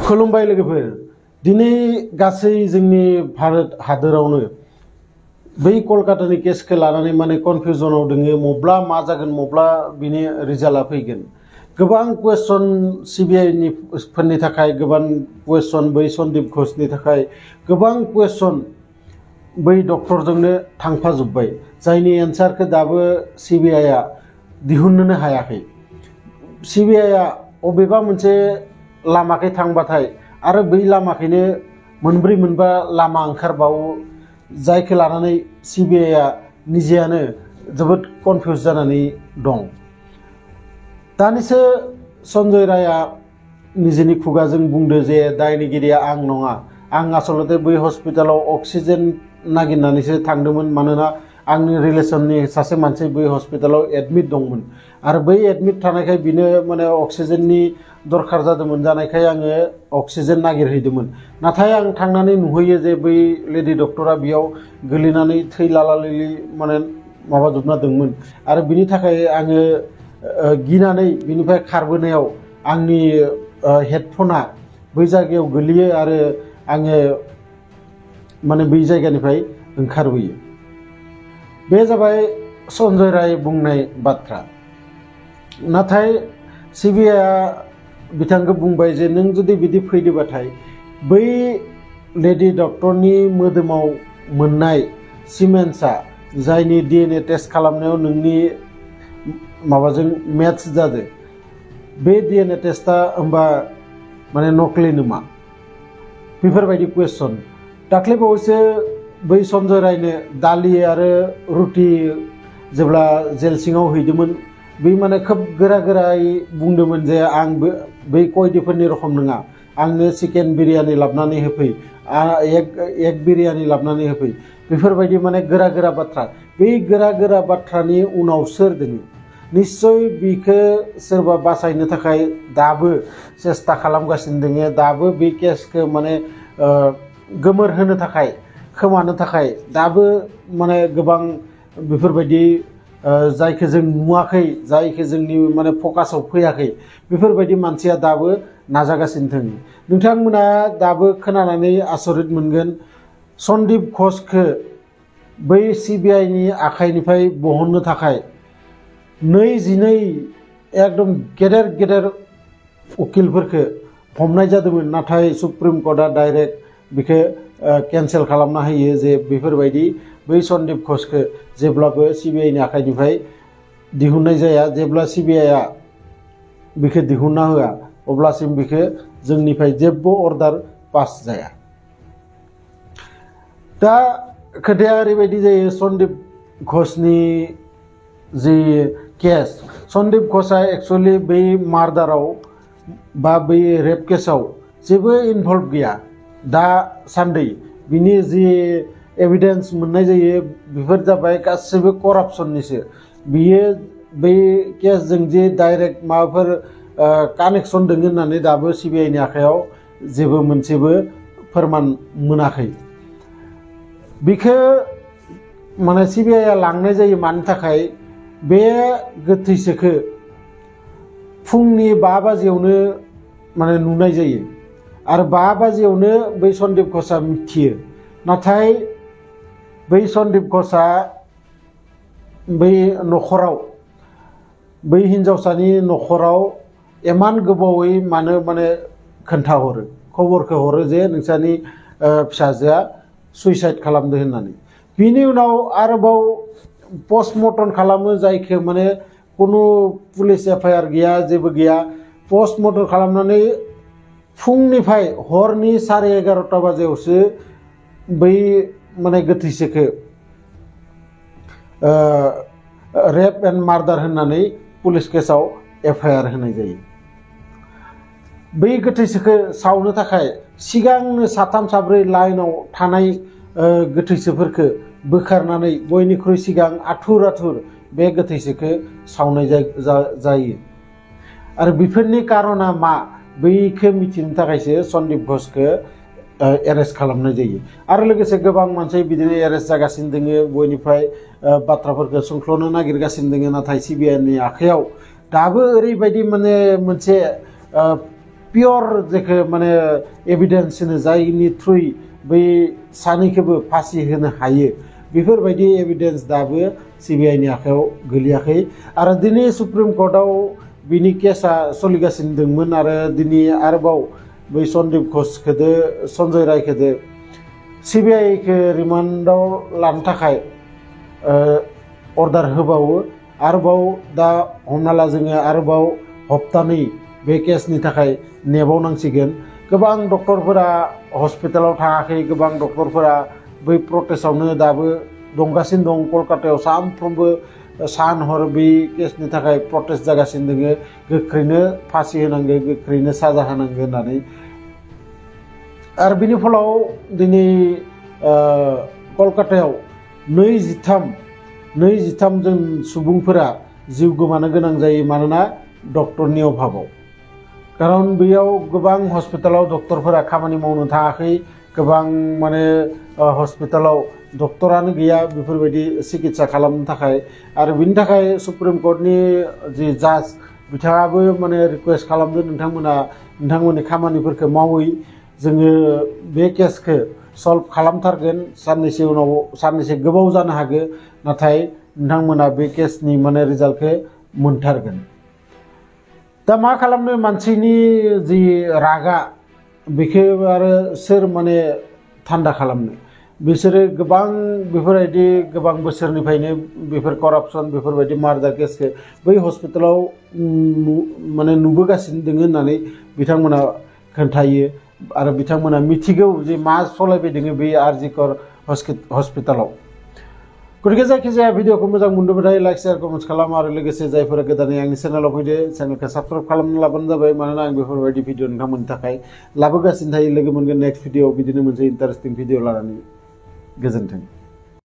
खुलुमबाय लोगोफोर दिनै गासै जोंनि भारत हादरावनो बै कलकातानि केसखौ लानानै माने कनफिउजनाव दोङो मब्ला मा जागोन मब्ला बिनि रिजाल्टआ फैगोन गोबां कुवेश्चन सीबीआई नि फोरनि थाखाय गोबां कुवेश्चन बै सन्दीप घोषनि थाखाय गोबां कुवेश्चन बै डक्टरजोंनो थांफाजोब्बाय जायनि एन्सारखौ दाबो सीबीआई आ दिहुननो हायाखै सीबीआई आ अबेबा मोनसे लामाखै थांबाथाय आरो बै लामाखैनो मोनब्रै मोनबा लामा ओंखारबावो जायखौ लानानै सीबीआई आ निजेयानो जोबोद कनफिउज जानानै दं। दानिसो सन्जय रायआ निजेनि खुगाजों बुंदो जे दायनिगिरिया आं नङा आं आसलते बै हस्पिटालाव अक्सिजेन नागिरनानैसो थांदोंमोन मानोना आंनि रिलेशननि सासे मानसि बै हस्पिटालाव एडमिट दंमोन आरो बै एडमिट थानायखाय बिनो माने अक्सिजेननि दरखार जादोंमोन जानायखाय आङो अक्सिजेन नागिरहैदोंमोन नाथाय आं थांनानै नुहैयो जे बै लेडि डक्टरा बेयाव गोलैनानै थैलालालिलि माने माबाजोबना दंमोन आरो बिनि थाखाय आङो गिनानै बिनिफ्राय खारबोनायाव आंनि हेडफना बै जायगायाव गोलैयो आरो आङो माने बै जायगानिफ्राय ओंखारबोयो। बे जाबाय सन्जय राय बुंनाय बाथ्रा नाथाय सीबीआई आ बिथांखौ बुंबाय जे नों जुदि बिदि फैदोबाथाय बै लेडि डक्टरनि मोदोमाव मोननाय सिमेन्ट्सआ जायनि डीएनए टेस्ट खालामनायाव नोंनि माबाजों मेट्स जादों बे डीएनए टेस्टआ होमबा माने नकलि नामा बेफोरबायदि कुवेश्चन दाख्लैबावैसो बै सन्जय रायनो दालि आरो रुटि जेब्ला जेल सिङाव हैदोंमोन बै माने खोब गोरा गोरायै बुंदोंमोन जे आं बै कयदिफोरनि रखम नङा आंनो चिकेन बिरियानि लाबनानै होफै एग बिरियानि लाबनानै होफै बेफोरबायदि माने गोरा गोरा बाथ्रा बै गोरा गोरा बाथ्रानि उनाव सोर दोङो निश्चय बिखौ सोरबा बासायनो थाखाय दाबो सेस्था खालामगासिनो दङ दाबो बे केसखौ माने गोमोर होनो थाखाय खोमानो थाखाय दाबो माने गोबां बेफोरबायदि जायखौ जों नुवाखै जायखौ जोंनि माने फकासाव फैयाखै बेफोरबायदि मानसिया दाबो नाजागासिनो दङ। नोंथांमोना दाबो खोनानानै आसरित मोनगोन सन्दीप घोषखौ बै सीबीआई नि आखाइनिफ्राय बहननो थाखाय 22 एकदम गेदेर गेदेर उकिलफोरखौ हमनाय जादोंमोन नाथाय सुप्रिम कर्टआ डाइरेक्ट बेखौ केन्सेल खालामना होयो जे बेफोरबायदि बै सन्दीप घोषखौ जेब्लाबो सीबीआई नि आखाइनिफ्राय दिहुननाय जाया जेब्ला सीबीआई आ बेखौ दिहुनना होआ अब्लासिम बेखौ जोंनिफ्राय जेबो अर्डार पास जाया। दा खोथाया ओरैबायदि जायो सन्दीप घोषनि जि केस सन्दीप घोषआ एक्चुअली बै मार्डाराव बा बै रेप केसाव जेबो इनभल्भ गैया दासान्दि बिनि जि एभिडेन्स मोननाय जायो बेफोर जाबाय गासिबो करापसननिसो बियो बै केसजों जे डाइरेक्ट माबाफोर कानेक्सन दङ होननानै दाबो सीबीआई नि आखायाव जेबो मोनसेबो फोरमान मोनाखै बिखौ माने सीबीआई आ लांनाय जायो मानि थाखाय बे गोथैसोखौ फुंनि 5 बाजियावनो माने नुनाय जायो आरो 5 बाजियावनो बै सन्दीप घोषआ मिथियो नाथाय बै सन्दीप घोषआ बै नखराव बै हिनजावसानि नखराव इमान गोबावै मानो माने खोन्थाहरो खबरखौ हरो जे नोंसानि फिसाजोआ सुइसाइड खालामदो होननानै बिनि उनाव आरोबाव पस्टमर्टम खालामो जायखौ माने कुनु पुलिस एफआईआर गैया जेबो गैया पस्टमर्टम खालामनानै फुंनिफ्राय हरनि 11:30 बाजियावसो बै माने गोथैसोखौ रेप एन्ड मार्डार होननानै पुलिस केसाव एफआईआर होनाय जायो। बै गोथैसोखौ सावनो थाखाय सिगांनो 3-4 लाइनाव थानाय गोथैसोफोरखौ बोखारनानै बयनिख्रुइ सिगां आथुर बे गोथैसोखौ सावनाय जायो आरो बेफोरनि कारना मा बैखौ मिथिनो थाखायसो सन्दीप घोषखौ एरेस्ट खालामनाय जायो आरो लोगोसे गोबां मानसि बिदिनो एरेस्ट जागासिनो दङ बयनिफ्राय बाथ्राफोरखौ सोंख्ल'नो नागिरगासिनो दङ नाथाय सीबीआई नि आखायाव दाबो ओरैबायदि माने मोनसे पियर जेखो माने एभिडेन्स होनो जायनि थ्रुयै बै सानैखौबो फासि होनो हायो बेफोरबायदि एभिडेन्स दाबो सिबिआइनि आखायाव गोलैयाखै आरो दिनै सुप्रिम कर्टआव बिनि केसा सोलिगासिनो दंमोन आरो दिनै आरोबाव बै सन्दीप घोषखौदो सन्जय रायखौदो सिबिआइखौ रिमान्डआव लानो थाखाय अर्डार होबावो आरोबाव दा हमना ला जोङो आरोबाव हप्तानै बे केसनि थाखाय नेबावनांसिगोन गोबां डक्टरफोरा हस्पिटालाव थाङाखै गोबां डक्टरफोरा बै प्रटेस्टआवनो दाबो दंगासिनो दं कलकातायाव सानफ्रोमबो सान हर बे केसनि थाखाय प्रटेस्ट जागासिनो दङ गोख्रैनो फासि होनांगौ गोख्रैनो साजा होनांगौ होननानै आरो बिनि फलाव दिनै कलकातायाव 23 जन सुबुंफोरा जिउ गोमानो गोनां जायो मानोना डक्टरनि अभाबाव खारन बेयाव गोबां हस्पिटालाव डक्टरफोरा खामानि मावनो थाङाखै गोबां माने हस्पिटालाव डक्टरानो गैया बेफोरबायदि सिकित्सा खालामनो थाखाय आरो बिनि थाखाय सुप्रिम कर्टनि जि जाज बिथाङाबो माने रिक्वेस्ट खालामदों नोंथांमोननि खामानिफोरखौ मावै जोङो बे केसखौ सल्भ खालामथारगोन साननैसो गोबाव जानो हागौ नाथाय नोंथांमोना बे केसनि माने रिजाल्टखौ मोनथारगोन दा मा खालामनो मानसिनि जि रागा बेखौ आरो सोर माने थान्दा खालामनो बिसोरो गोबां बेफोरबायदि गोबां बोसोरनिफ्रायनो बेफोर करापसन बेफोरबायदि मार्डार केसखौ बै हस्पिटालाव माने नुबोगासिनो दङ होननानै बिथांमोना खोन्थायो आरो बिथांमोना मिथिगौ जे मा सलायबाय दङ बे आरजिकर हस्पिटालाव गतिके जायखिजाया भिडिअखौ मोजां मोनदोंबाथाय लाइक शेयार कमेन्ट खालाम आरो लोगोसे जायफोरा गोदानै आंनि चेनेलाव फैदो चेनेलखौ साबस्क्राइब खालामना लाबानो जाबाय मानोना आं बेफोरबायदि भिडिअ नोंथांमोननि थाखाय लाबोगासिनो थायो लोगो मोनगोन नेक्स्ट भिडिअ बिदिनो मोनसे इन्टारेस्टिं भिडिअ लानानै गोजोन्थों।